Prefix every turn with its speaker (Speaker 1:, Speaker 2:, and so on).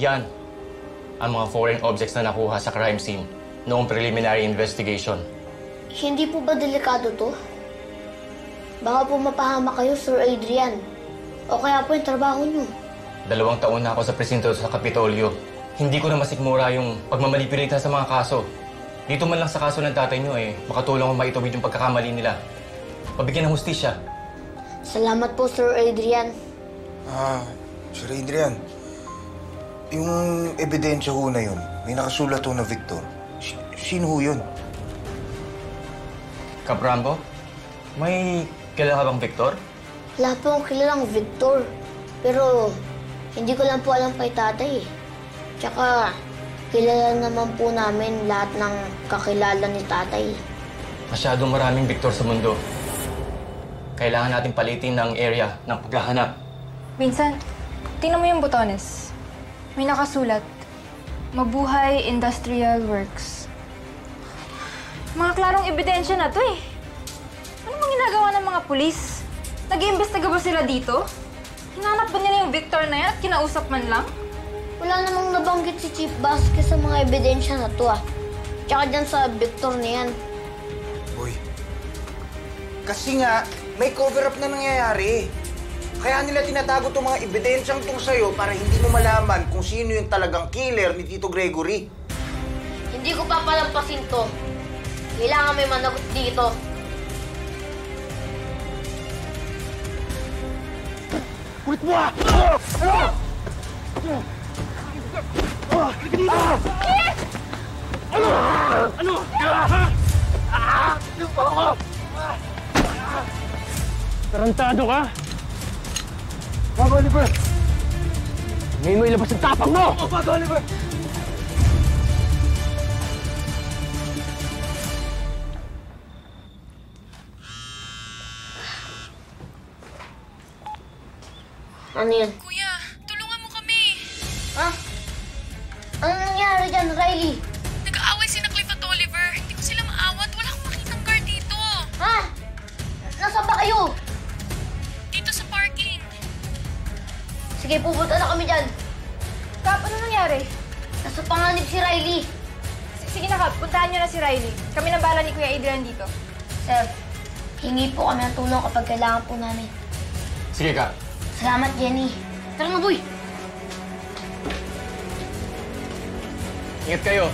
Speaker 1: Yan ang mga foreign objects na nakuha sa crime scene noong preliminary investigation.
Speaker 2: Hindi po ba delikado to? Baka po mapahama kayo, Sir Adrian. O kaya po yung trabaho nyo.
Speaker 1: 2 taon na ako sa presinto sa Kapitolyo. Hindi ko na masikmura yung pagmamanipulita sa mga kaso. Dito man lang sa kaso ng tatay nyo makatulong ko maitawid yung pagkakamali nila. Pabigyan ng hustisya.
Speaker 2: Salamat po, Sir Adrian.
Speaker 3: Sir Adrian, yung ebidensya ho na yun, may nakasulat ho na Victor. Sino ho yun?
Speaker 1: Kap Rambo, may kilala ka bang Victor?
Speaker 2: Wala po akong kilalang Victor. Pero hindi ko lang po alam kay tatay. Tsaka kilala naman po namin lahat ng kakilala ni tatay.
Speaker 1: Masyadong maraming Victor sa mundo. Kailangan natin palitin ng area ng paghahanap.
Speaker 4: Minsan, tingnan mo yung botones. May nakasulat, Mabuhay Industrial Works. Mga klarong ebidensya na to Ano bang ginagawa ng mga pulis? Nag-iimbestiga ba sila dito? Hinanap ba nila yung Victor na yan at kinausap man lang?
Speaker 2: Wala namang nabanggit si Chief Vasquez sa mga ebidensya na to Tsaka dyan sa Victor na yan.
Speaker 3: Boy, kasi nga, may cover-up na nangyayari. Kaya nila tinatago itong mga ebidensyang itong sa'yo para hindi mo malaman kung sino yung talagang killer ni Tito Gregory.
Speaker 2: Hindi ko papalampasin to. Kailangan may managot dito.
Speaker 5: Wait mo! Ano? Tarantado ka? Bago, Oliver! Ngayon mo ilabas ang tapang mo! Oo, Bago, Oliver!
Speaker 2: Ano yun?
Speaker 4: Kuya, tulungan mo kami.
Speaker 2: Ano nangyari dyan, Riley?
Speaker 4: Nag-aaway si Cliff at Oliver. Hindi ko sila maawat. Wala akong makitang guard dito.
Speaker 2: Nasaan ba kayo?
Speaker 4: Dito sa parking.
Speaker 2: Sige, pupunta na kami dyan.
Speaker 4: Kap, ano nangyari?
Speaker 2: Nasa panganib si Riley.
Speaker 4: Sige na, Kap. Puntahan niyo na si Riley. Kami nang bahala ni Kuya Adrian dito.
Speaker 2: Sir, hingi po kami ng tulong kapag kailangan po namin.
Speaker 1: Sige, Kap.
Speaker 2: Salamat, Jenny. Tara na, boy.
Speaker 1: Ingat kayo.